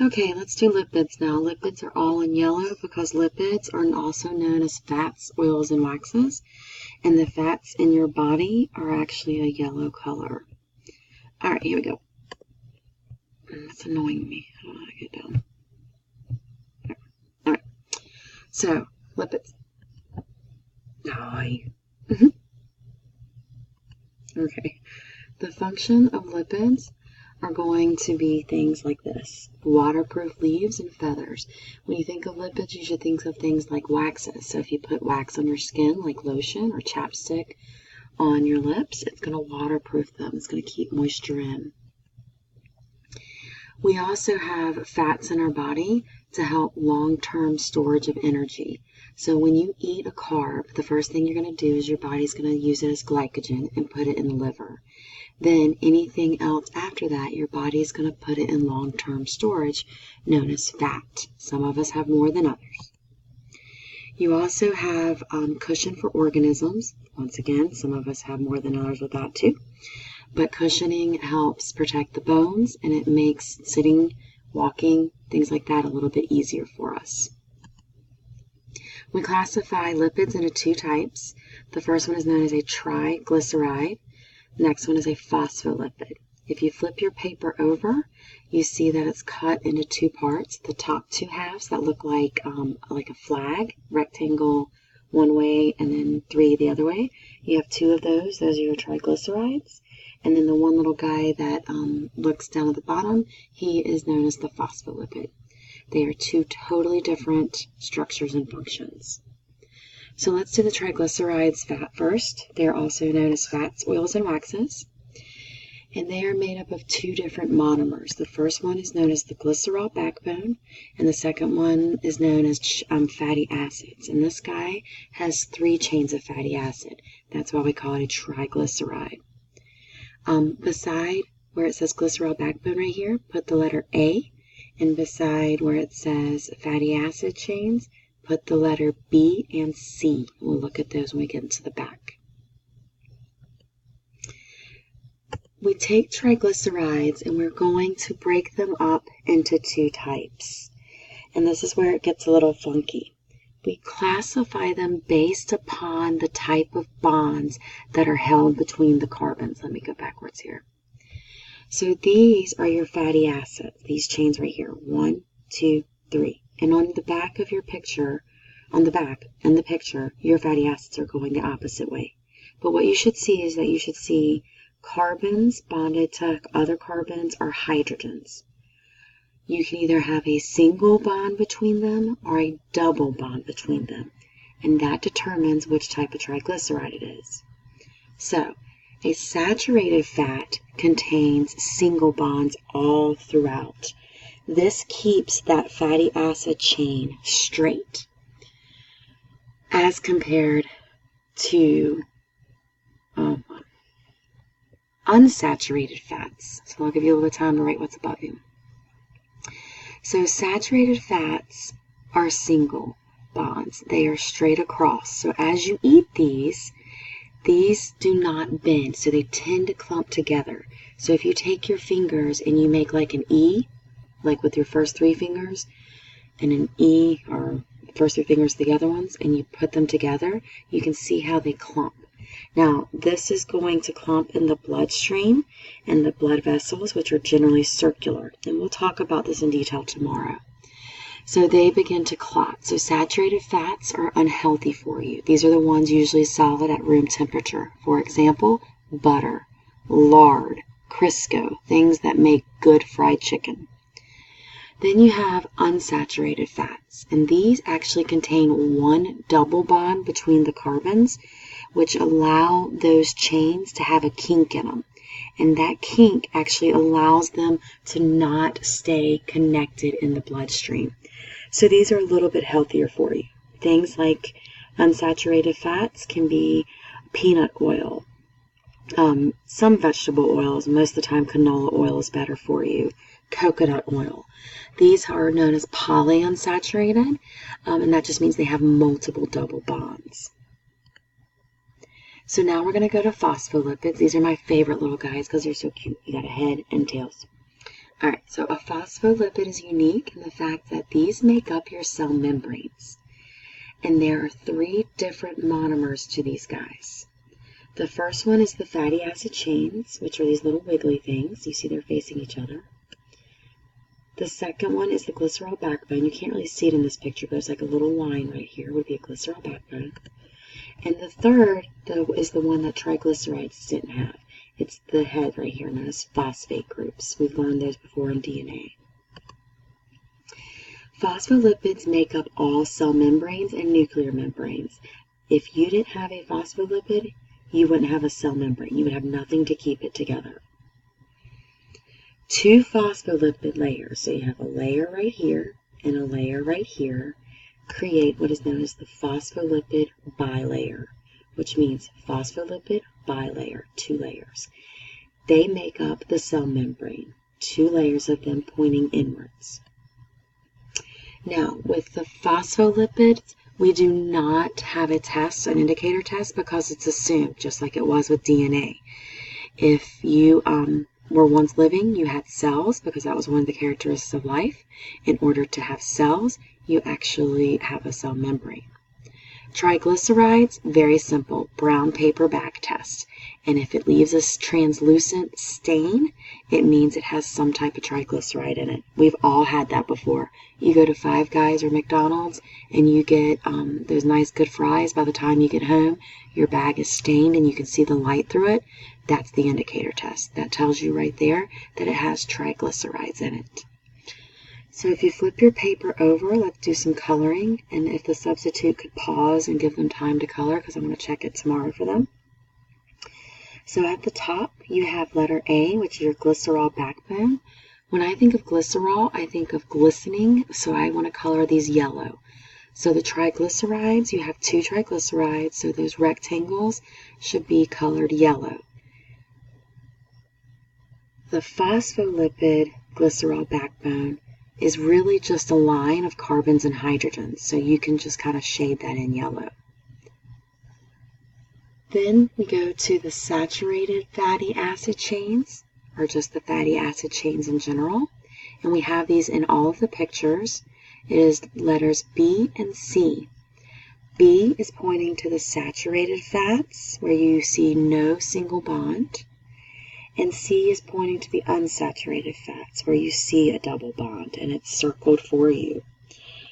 Okay, let's do lipids now. Lipids are all in yellow because lipids are also known as fats, oils, and waxes. And the fats in your body are actually a yellow color. All right, here we go. That's annoying me. I don't know how to get down. All right. So, lipids. Okay. The function of lipids are going to be things like this: waterproof leaves and feathers. When you think of lipids, you should think of things like waxes. So if you put wax on your skin, like lotion or chapstick on your lips, it's going to waterproof them. It's going to keep moisture in. We also have fats in our body to help long-term storage of energy. So when you eat a carb, the first thing you're going to do is your body's going to use it as glycogen and put it in the liver. Then anything else after that, your body's going to put it in long-term storage known as fat. Some of us have more than others. You also have cushion for organisms. Once again, some of us have more than others with that too. But cushioning helps protect the bones, and it makes sitting, walking, things like that a little bit easier for us. We classify lipids into two types. The first one is known as a triglyceride. The next one is a phospholipid. If you flip your paper over, you see that it's cut into two parts. The top two halves that look like a flag, rectangle one way and then three the other way. You have two of those. Those are your triglycerides. And then the one little guy that looks down at the bottom, he is known as the phospholipid. They are two totally different structures and functions. So let's do the triglycerides fat first. They're also known as fats, oils, and waxes. And they are made up of two different monomers. The first one is known as the glycerol backbone, and the second one is known as fatty acids. And this guy has 3 chains of fatty acid. That's why we call it a triglyceride. Beside where it says glycerol backbone right here, put the letter A, and beside where it says fatty acid chains, put the letter B and C. We'll look at those when we get into the back. We take triglycerides and we're going to break them up into two types. And this is where it gets a little funky. We classify them based upon the type of bonds that are held between the carbons. Let me go backwards here. So these are your fatty acids, these chains right here, 1, 2, 3. And on the back of your picture, on the back in the picture, your fatty acids are going the opposite way. But what you should see is that you should see carbons bonded to other carbons are hydrogens. You can either have a single bond between them or a double bond between them, and that determines which type of triglyceride it is. So, a saturated fat contains single bonds all throughout. This keeps that fatty acid chain straight as compared to unsaturated fats. So I'll give you a little time to write what's above you. So saturated fats are single bonds. They are straight across. So as you eat these do not bend. So they tend to clump together. So if you take your fingers and you make like an E, like with your first 3 fingers, and an E, or first 3 fingers the other ones, and you put them together, you can see how they clump. Now, this is going to clump in the bloodstream and the blood vessels, which are generally circular. And we'll talk about this in detail tomorrow. So they begin to clot. So saturated fats are unhealthy for you. These are the ones usually solid at room temperature. For example, butter, lard, Crisco, things that make good fried chicken. Then you have unsaturated fats, and these actually contain one double bond between the carbons, which allow those chains to have a kink in them. And that kink actually allows them to not stay connected in the bloodstream. So these are a little bit healthier for you. Things like unsaturated fats can be peanut oil, some vegetable oils. Most of the time canola oil is better for you. Coconut oil. These are known as polyunsaturated, and that just means they have multiple double bonds. So now we're going to go to phospholipids. These are my favorite little guys because they're so cute. You got a head and tails. All right, so a phospholipid is unique in the fact that these make up your cell membranes. And there are 3 different monomers to these guys. The first one is the fatty acid chains, which are these little wiggly things. You see they're facing each other. The second one is the glycerol backbone. You can't really see it in this picture, but there's like a little line right here would be a glycerol backbone. And the third is the one that triglycerides didn't have. It's the head right here known as phosphate groups. We've learned those before in DNA. Phospholipids make up all cell membranes and nuclear membranes. If you didn't have a phospholipid, you wouldn't have a cell membrane. You would have nothing to keep it together. 2 phospholipid layers, so you have a layer right here and a layer right here, create what is known as the phospholipid bilayer, which means phospholipid bilayer, 2 layers. They make up the cell membrane, 2 layers of them pointing inwards. Now, with the phospholipids, we do not have a test, an indicator test, because it's assumed, just like it was with DNA. If you were once living, you had cells, because that was one of the characteristics of life. In order to have cells, you actually have a cell membrane. Triglycerides, very simple, brown paper bag test. And if it leaves a translucent stain, it means it has some type of triglyceride in it. We've all had that before. You go to Five Guys or McDonald's and you get those nice good fries. By the time you get home, your bag is stained and you can see the light through it. That's the indicator test. That tells you right there that it has triglycerides in it. So if you flip your paper over, let's do some coloring. And if the substitute could pause and give them time to color, because I'm going to check it tomorrow for them. So at the top, you have letter A, which is your glycerol backbone. When I think of glycerol, I think of glistening, so I want to color these yellow. So the triglycerides, you have 2 triglycerides, so those rectangles should be colored yellow. The phospholipid glycerol backbone is really just a line of carbons and hydrogens, so you can just kind of shade that in yellow. Then we go to the saturated fatty acid chains, or just the fatty acid chains in general, and we have these in all of the pictures. It is letters B and C. B is pointing to the saturated fats, where you see no single bond. And C is pointing to the unsaturated fats, where you see a double bond, and it's circled for you.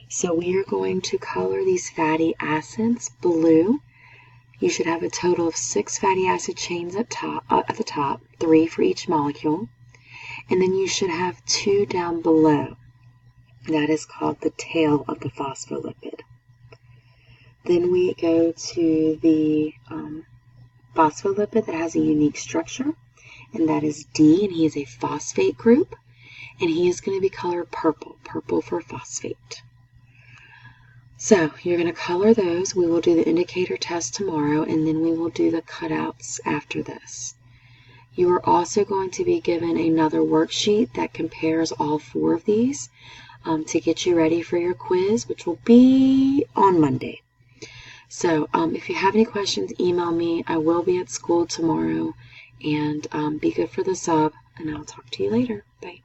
So we are going to color these fatty acids blue. You should have a total of 6 fatty acid chains at the top, 3 for each molecule. And then you should have 2 down below. That is called the tail of the phospholipid. Then we go to the phospholipid that has a unique structure. And that is D, and he is a phosphate group, and he is going to be colored purple, purple for phosphate. So you're going to color those. We will do the indicator test tomorrow, and then we will do the cutouts after this. You are also going to be given another worksheet that compares all 4 of these to get you ready for your quiz, which will be on Monday. So if you have any questions, email me. I will be at school tomorrow. And be good for the sub, and I'll talk to you later. Bye.